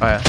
Oh, yeah.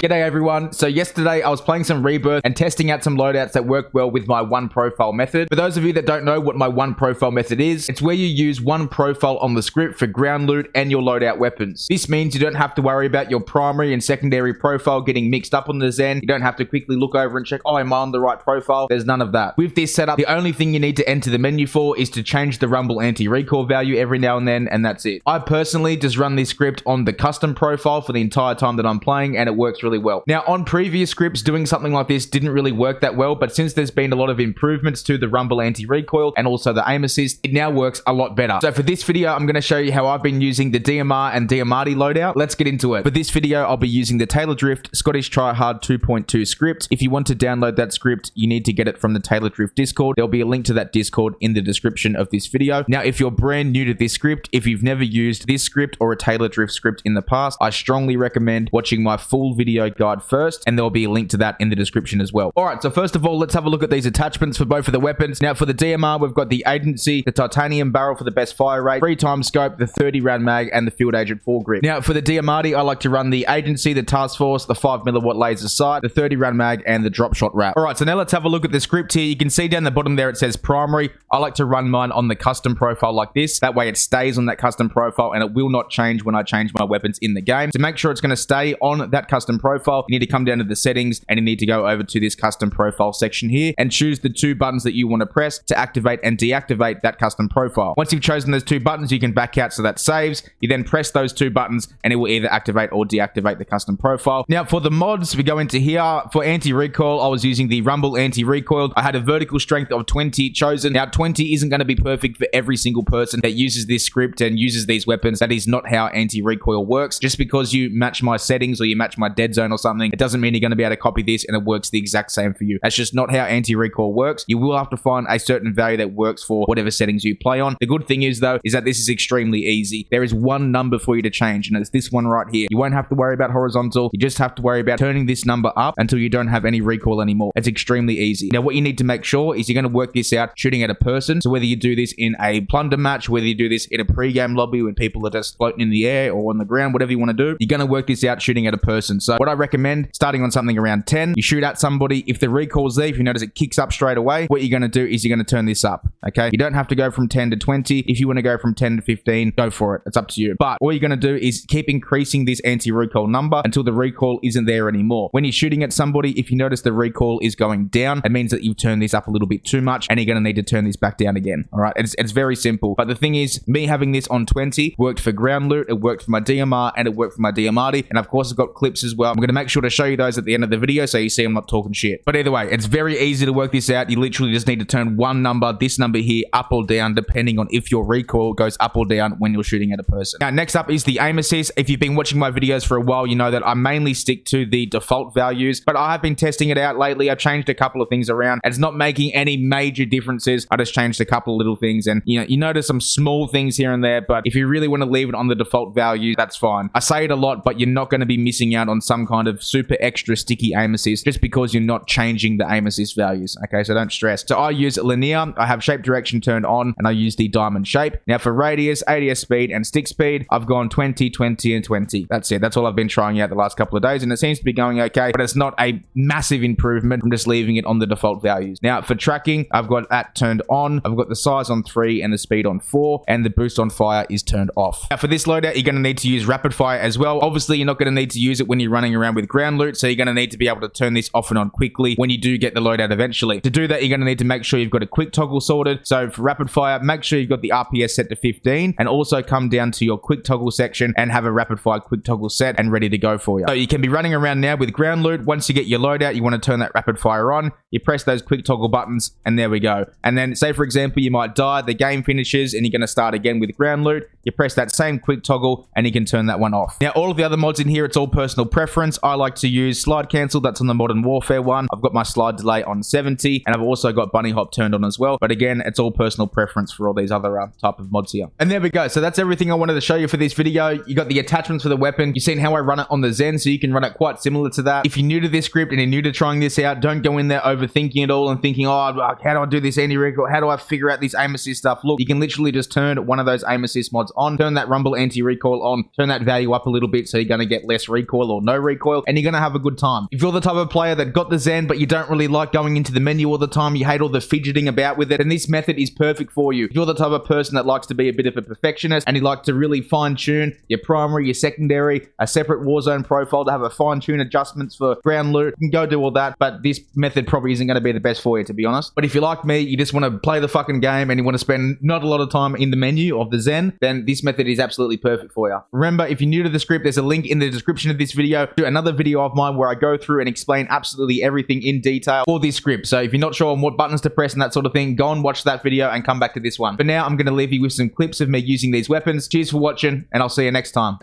G'day everyone. So yesterday I was playing some Rebirth and testing out some loadouts that work well with my one profile method. For those of you that don't know what my one profile method is, it's where you use one profile on the script for ground loot and your loadout weapons. This means you don't have to worry about your primary and secondary profile getting mixed up on the Zen. You don't have to quickly look over and check, oh, am I on the right profile? There's none of that. With this setup, the only thing you need to enter the menu for is to change the rumble anti-recoil value every now and then, and that's it. I personally just run this script on the custom profile for the entire time that I'm playing, and it works really well. Now, on previous scripts, doing something like this didn't really work that well, but since there's been a lot of improvements to the rumble anti-recoil and also the aim assist, it now works a lot better. So for this video, I'm going to show you how I've been using the DMR and Diamatti loadout. Let's get into it. For this video, I'll be using the Taylordrift Scottish Tryhard 2.2 script. If you want to download that script, you need to get it from the Taylordrift Discord. There'll be a link to that Discord in the description of this video. Now, if you're brand new to this script, if you've never used this script or a Taylordrift script in the past, I strongly recommend watching my full video guide first, and there'll be a link to that in the description as well. All right, so first of all, let's have a look at these attachments for both of the weapons. Now, for the DMR, we've got the Agency, the titanium barrel for the best fire rate, 3x scope, the 30 round mag, and the field agent foregrip. Now, for the Diamatti, I like to run the Agency, the task force, the 5mm laser sight, the 30 round mag, and the drop shot wrap. All right, so now let's have a look at the script here. You can see down the bottom there, it says primary. I like to run mine on the custom profile like this. That way it stays on that custom profile and it will not change when I change my weapons in the game. To make sure it's going to stay on that custom profile, you need to come down to the settings and you need to go over to this custom profile section here and choose the two buttons that you want to press to activate and deactivate that custom profile. Once you've chosen those two buttons, you can back out so that saves. You then press those two buttons and it will either activate or deactivate the custom profile. Now for the mods, we go into here. For anti-recoil, I was using the rumble anti-recoil. I had a vertical strength of 20 chosen. Now 20 isn't going to be perfect for every single person that uses this script and uses these weapons. That is not how anti-recoil works. Just because you match my settings or you match my dead zone or something, it doesn't mean you're going to be able to copy this and it works the exact same for you. That's just not how anti-recoil works. You will have to find a certain value that works for whatever settings you play on. The good thing is though, is that this is extremely easy. There is one number for you to change and it's this one right here. You won't have to worry about horizontal. You just have to worry about turning this number up until you don't have any recoil anymore. It's extremely easy. Now what you need to make sure is you're going to work this out shooting at a person. So whether you do this in a plunder match, whether you do this in a pre-game lobby when people are just floating in the air or on the ground, whatever you want to do, you're going to work this out shooting at a person. So what I recommend, starting on something around 10, you shoot at somebody. If the recoil's there, if you notice it kicks up straight away, what you're going to do is you're going to turn this up, okay? You don't have to go from 10 to 20. If you want to go from 10 to 15, go for it. It's up to you. But all you're going to do is keep increasing this anti-recoil number until the recoil isn't there anymore. When you're shooting at somebody, if you notice the recoil is going down, it means that you've turned this up a little bit too much and you're going to need to turn this back down again, all right? It's very simple. But the thing is, me having this on 20 worked for ground loot, it worked for my DMR, and it worked for my Diamatti. And of course, I've got clips as well. I'm going to make sure to show you those at the end of the video so you see I'm not talking shit. But either way, it's very easy to work this out. You literally just need to turn one number, this number here, up or down, depending on if your recoil goes up or down when you're shooting at a person. Now, next up is the aim assist. If you've been watching my videos for a while, you know that I mainly stick to the default values, but I have been testing it out lately. I've changed a couple of things around. It's not making any major differences. I just changed a couple of little things, and you notice some small things here and there, but if you really want to leave it on the default value, that's fine. I say it a lot, but you're not going to be missing out on some kind of super extra sticky aim assist just because you're not changing the aim assist values, okay? So don't stress. So I use linear. I have shape direction turned on, and I use the diamond shape. Now for radius, ADS speed, and stick speed, I've gone 20, 20, and 20. That's it. That's all I've been trying out the last couple of days, and it seems to be going okay, but it's not a massive improvement from just leaving it on the default values. Now for tracking, I've got that turned on. I've got the size on 3 and the speed on 4, and the boost on fire is turned off. Now for this loadout, you're going to need to use rapid fire as well. Obviously, you're not going to need to use it when you're running around with ground loot, so you're going to need to be able to turn this off and on quickly when you do get the loadout eventually. To do that, you're going to need to make sure you've got a quick toggle sorted. So for rapid fire, make sure you've got the RPS set to 15, and also come down to your quick toggle section and have a rapid fire quick toggle set and ready to go for you. So you can be running around now with ground loot. Once you get your loadout, you want to turn that rapid fire on. You press those quick toggle buttons, and there we go. And then say for example, you might die, the game finishes, and you're going to start again with ground loot. You press that same quick toggle, and you can turn that one off. Now all of the other mods in here, it's all personal preference. I like to use slide cancel. That's on the Modern Warfare one. I've got my slide delay on 70, and I've also got bunny hop turned on as well. But again, it's all personal preference for all these other type of mods here. And there we go. So that's everything I wanted to show you for this video. You got the attachments for the weapon. You've seen how I run it on the Zen, so you can run it quite similar to that. If you're new to this script and you're new to trying this out, don't go in there overthinking it all and thinking, oh, how do I do this anti-recoil? How do I figure out this aim assist stuff? Look, you can literally just turn one of those aim assist mods balance on, turn that rumble anti-recoil on, turn that value up a little bit so you're going to get less recoil or no recoil, and you're going to have a good time. If you're the type of player that got the Zen but you don't really like going into the menu all the time, you hate all the fidgeting about with it, and this method is perfect for you. If you're the type of person that likes to be a bit of a perfectionist and you like to really fine-tune your primary, your secondary, a separate Warzone profile to have a fine-tune adjustments for ground loot, you can go do all that, but this method probably isn't going to be the best for you, to be honest. But if you're like me, you just want to play the fucking game and you want to spend not a lot of time in the menu of the Zen, then this method is absolutely perfect for you. Remember, if you're new to the script, there's a link in the description of this video to another video of mine where I go through and explain absolutely everything in detail for this script. So if you're not sure on what buttons to press and that sort of thing, go and watch that video and come back to this one. For now, I'm going to leave you with some clips of me using these weapons. Cheers for watching, and I'll see you next time.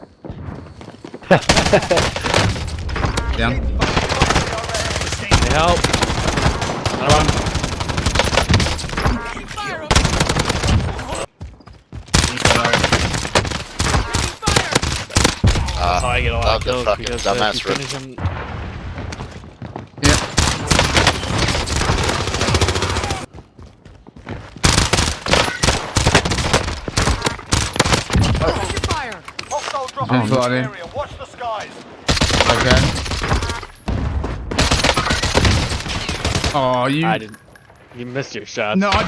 Down. Help. I get a lot of kills because if you finish him. Watch the skies. Okay. Oh, you. I didn't. You missed your shot. No, bro.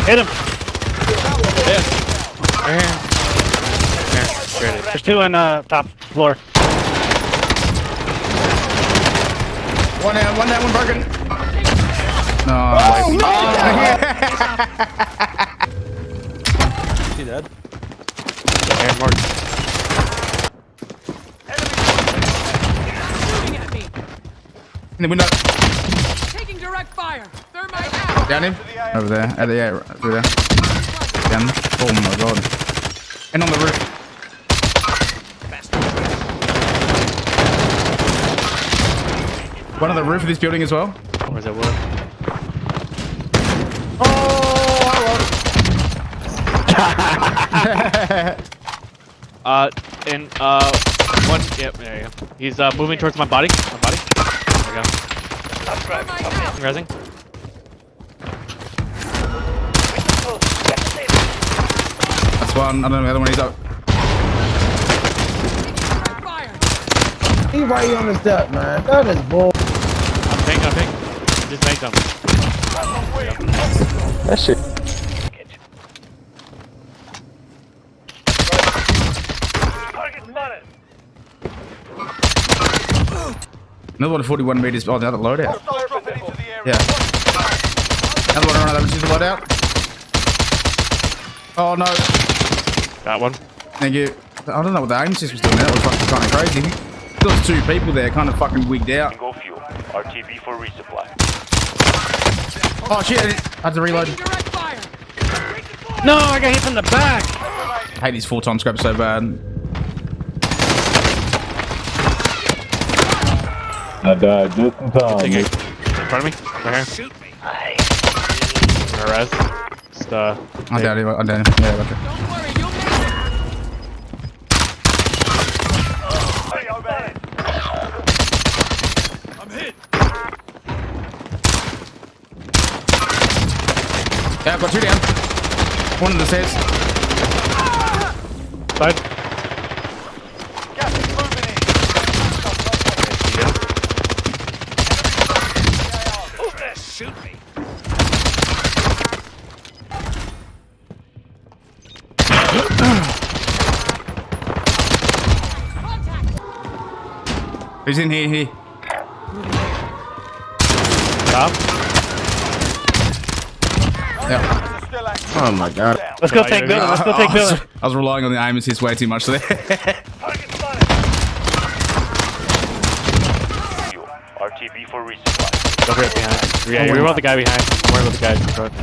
Hit him. Here. There's two on top floor. One down, one broken. No. See that? There, Mark. In the window. Taking direct fire. Thermite out. Down him. Over there. Through there. Down. Oh my god. And on the roof. One on the roof of this building as well. Where's that wood? One. Yep, there you go. He's moving towards my body. There we go. Rising. That's one. I don't know the other one. He's up. He right on his step, man. That is bull. I'm pink. Just make them. That shit. Another one 41 meters. Oh, the other loadout. Yeah. Another one around. That was just a loadout. Oh no. Got one. Thank you. I don't know what the aim assist was doing. That was fucking kind of crazy. There was two people there, kind of fucking wigged out. Go fuel. RTB for resupply. Oh shit! I had to reload. No, I got hit from the back. I hate these full-time scopes so bad. I died just in time. In front of me. Right here. Shoot me. Res. Just I'm down here. I'm down here. Yeah, okay. Don't worry, you'll make it. I'm hit. Yeah, I've got two down. One of the stairs. Side. Gas is moving in. Shoot me. He's in here. Top. Yeah. Oh my god. Let's go take building. Let's go take building. I was relying on the aim assist way too much there. RTB for resupply. Don't forget behind. Yeah, we want the guy behind. I'm worried about the guys in front.